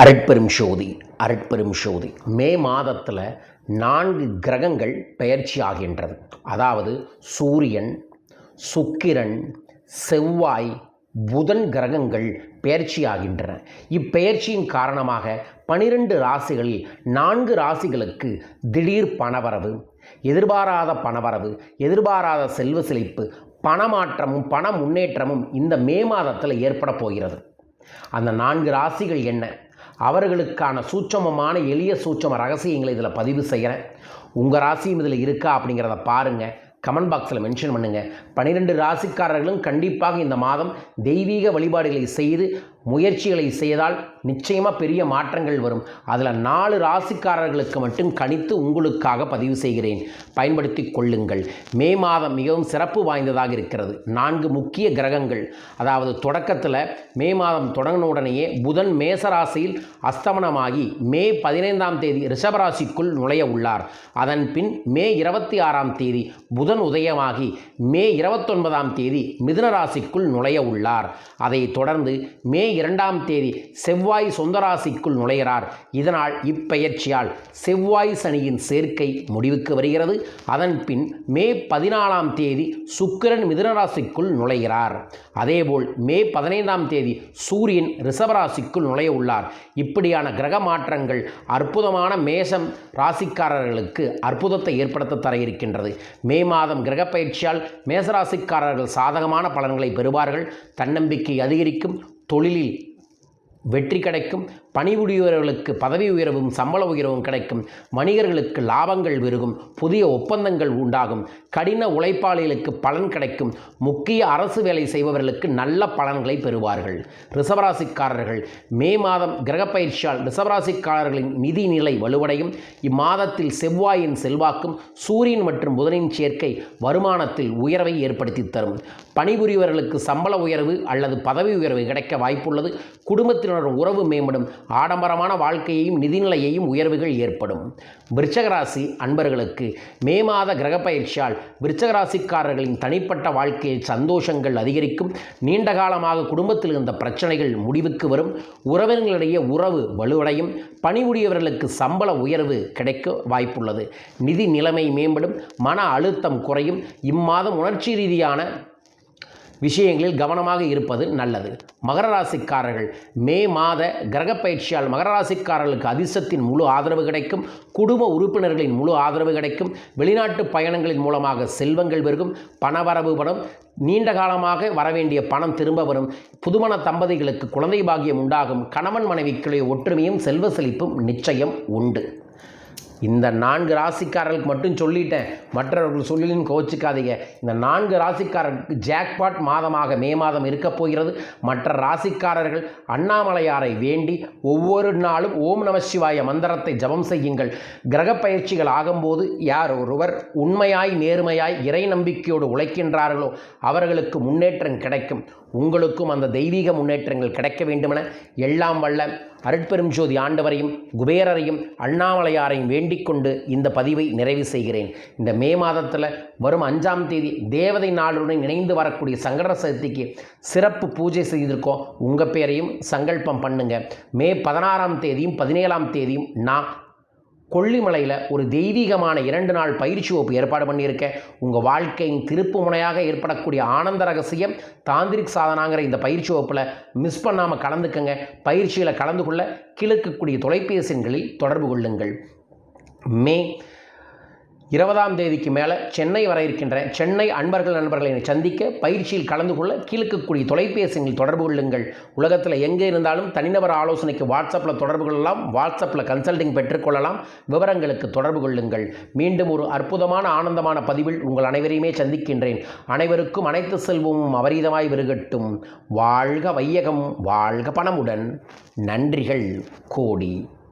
அரட்பெரும் ஜோதி மே மாதத்தில் 4 கிரகங்கள் பெயர்ச்சி ஆகின்றது. அதாவது சூரியன், சுக்கிரன், செவ்வாய், புதன் கிரகங்கள் பெயர்ச்சி ஆகின்றன. இப்பெயர்ச்சியின் காரணமாக 12 ராசிகளில் 4 ராசிகளுக்கு திடீர் பணவரவு, எதிர்பாராத பணவரவு, எதிர்பாராத செல்வ செழிப்பு, பணமாற்றமும் பண முன்னேற்றமும் இந்த மே மாதத்தில் ஏற்பட போகிறது. அந்த 4 ராசிகள் என்ன, அவர்களுக்கான சூட்சமமான எளிய சூட்சம ரகசியங்களை இதில் பதிவு செய்கிறேன். உங்கள் ராசியும் இதில் இருக்கா அப்படிங்கிறத பாருங்கள், கமெண்ட் பாக்ஸில் மென்ஷன் பண்ணுங்கள். 12 ராசிக்காரர்களும் கண்டிப்பாக இந்த மாதம் தெய்வீக வழிபாடுகளை செய்து முயற்சிகளை செய்தால் நிச்சயமாக பெரிய மாற்றங்கள் வரும். அதில் 4 ராசிக்காரர்களுக்கு மட்டும் கணித்து உங்களுக்காக பதிவு செய்கிறேன், பயன்படுத்தி கொள்ளுங்கள். மே மாதம் மிகவும் சிறப்பு வாய்ந்ததாக இருக்கிறது. 4 முக்கிய கிரகங்கள், அதாவது தொடக்கத்தில் மே மாதம் தொடங்கின உடனேயே புதன் மேசராசியில் அஸ்தமனமாகி மே 15ஆம் தேதி ரிஷபராசிக்குள் நுழைய உள்ளார். அதன் பின் மே 26ஆம் தேதி புதன் உதயமாகி மே 29ஆம் தேதி மிதுன ராசிக்குள் நுழைய உள்ளார். அதைத் தொடர்ந்து மே 2ஆம் தேதி செவ்வாய் சொந்த ராசிக்குள் நுழைகிறார். இதனால் இப்பெயர்ச்சியால் செவ்வாய் சனியின் சேர்க்கை முடிவுக்கு வருகிறது. அதன் பின் மே 14ஆம் தேதி சுக்கிரன் மிதுன ராசிக்குள் நுழைகிறார். அதேபோல் மே 15ஆம் தேதி சூரியன் ரிஷபராசிக்குள் நுழைய உள்ளார். இப்படியான கிரக மாற்றங்கள் அற்புதமான மேஷம் ராசிக்காரர்களுக்கு அற்புதத்தை ஏற்படுத்த தர இருக்கின்றது. மே மாதம் கிரக பயிற்சியால் மேசராசிக்காரர்கள் சாதகமான பலன்களை பெறுவார்கள். தன்னம்பிக்கை அதிகரிக்கும், தொழிலில் வெற்றி கிடைக்கும், பணிபுரிபவர்களுக்கு பதவி உயர்வும் சம்பள உயர்வும் கிடைக்கும், வணிகர்களுக்கு லாபங்கள் பெருகும், புதிய ஒப்பந்தங்கள் உண்டாகும், கடின உழைப்பாளிகளுக்கு பலன் கிடைக்கும், முக்கிய அரசு வேலை செய்பவர்களுக்கு நல்ல பலன்களை பெறுவார்கள். ரிஷபராசிக்காரர்கள் மே மாதம் கிரகப்பயிற்சியால் ரிஷபராசிக்காரர்களின் நிதி நிலை வலுவடையும். இம்மாதத்தில் செவ்வாயின் செல்வாக்கும் சூரியன் மற்றும் புதனின் சேர்க்கை வருமானத்தில் உயர்வை ஏற்படுத்தி தரும். பணிபுரிபவர்களுக்கு சம்பள உயர்வு அல்லது பதவி உயர்வு கிடைக்க வாய்ப்புள்ளது. குடும்பத்தினர் உறவு மேம்படும். ஆடம்பரமான வாழ்க்கையையும் நிதிநிலையையும் உயர்வுகள் ஏற்படும். விருச்சகராசி அன்பர்களுக்கு மே மாத கிரகப்பயிற்சியால் விருச்சகராசிக்காரர்களின் தனிப்பட்ட வாழ்க்கையில் சந்தோஷங்கள் அதிகரிக்கும். நீண்ட காலமாக குடும்பத்தில் இருந்த பிரச்சனைகள் முடிவுக்கு வரும். உறவினர்களிடையே உறவு வலுவடையும். பணிபுரியவர்களுக்கு சம்பள உயர்வு கிடைக்க வாய்ப்புள்ளது. நிதி நிலைமை மேம்படும். மன அழுத்தம் குறையும். இம்மாதம் உணர்ச்சி ரீதியான விஷயங்களில் கவனமாக இருப்பது நல்லது. மகர ராசிக்காரர்கள் மே மாத கிரகப்பயிற்சியால் மகர ராசிக்காரர்களுக்கு அதிர்ஷ்டத்தின் முழு ஆதரவு கிடைக்கும். குடும்ப உறுப்பினர்களின் முழு ஆதரவு கிடைக்கும். வெளிநாட்டு பயணங்களின் மூலமாக செல்வங்கள் பெருகும். பணவரவு வரும். நீண்ட காலமாக வரவேண்டிய பணம் திரும்ப வரும். புதுமண தம்பதிகளுக்கு குழந்தை பாக்கியம் உண்டாகும். கணவன் மனைவிக்குள்ளே ஒற்றுமையும் செல்வ செழிப்பும் நிச்சயம் உண்டு. இந்த 4 ராசிக்காரர்களுக்கு மட்டும் சொல்லிட்டேன், மற்றவர்கள் சொல்லியும் கோச்சிக்காதீங்க. இந்த 4 ராசிக்காரர்களுக்கு ஜாக்பாட் மாதமாக மே மாதம் இருக்கப் போகிறது. மற்ற ராசிக்காரர்கள் அண்ணாமலையாரை வேண்டி ஒவ்வொரு நாளும் ஓம் நம சிவாய மந்திரத்தை ஜபம் செய்யுங்கள். கிரக பயிற்சிகள் ஆகும்போது யார் ஒருவர் உண்மையாய் நேர்மையாய் இறை நம்பிக்கையோடு உழைக்கின்றார்களோ அவர்களுக்கு முன்னேற்றம் கிடைக்கும். உங்களுக்கும் அந்த தெய்வீக முன்னேற்றங்கள் கிடைக்க வேண்டுமென எல்லாம் வல்ல அருட்பெரும் ஜோதி ஆண்டவரையும் குபேரரையும் அண்ணாமலையாரையும் வேண்டிக் கொண்டு இந்த பதிவை நிறைவு செய்கிறேன். இந்த மே மாதத்தில் வரும் 5ஆம் தேதி தேவதை நாளுடன் இணைந்து வரக்கூடிய சங்கட சதுர்த்திக்கு சிறப்பு பூஜை செய்திருக்கோம். உங்கள் பேரையும் சங்கல்பம் பண்ணுங்க. மே 16ஆம் தேதியும் 17ஆம் தேதியும் நான் கொல்லிமலையில் ஒரு தெய்வீகமான 2 நாள் பயிற்சி வகுப்பு ஏற்பாடு பண்ணியிருக்கேன். உங்கள் வாழ்க்கையின் திருப்பு முனையாக ஏற்படக்கூடிய ஆனந்த ரகசியம் தாந்திரிக் சாதனாங்கிற இந்த பயிற்சி வகுப்பில் மிஸ் பண்ணாமல் கலந்துக்கங்க. பயிற்சியில் கலந்து கொள்ள கீழக்கூடிய தொலைபேசி எண்களில் தொடர்பு கொள்ளுங்கள். மே 20ஆம் தேதிக்கு மேலே சென்னை வர இருக்கின்றேன். சென்னை நண்பர்களை சந்திக்க பயிற்சியில் கலந்து கொள்ள கீழக்கூடிய தொலைபேசியில் தொடர்பு கொள்ளுங்கள். உலகத்தில் எங்கே இருந்தாலும் தனிநபர் ஆலோசனைக்கு வாட்ஸ்அப்பில் தொடர்பு கொள்ளலாம். வாட்ஸ்அப்பில் கன்சல்டிங் பெற்றுக்கொள்ளலாம். விவரங்களுக்கு தொடர்பு கொள்ளுங்கள். மீண்டும் ஒரு அற்புதமான ஆனந்தமான பதிவில் உங்கள் அனைவரையுமே சந்திக்கின்றேன். அனைவருக்கும் அனைத்து செல்வமும் அபரீதமாய் பெருகட்டும். வாழ்க வையகம், வாழ்க பணமுடன். நன்றிகள் கோடி.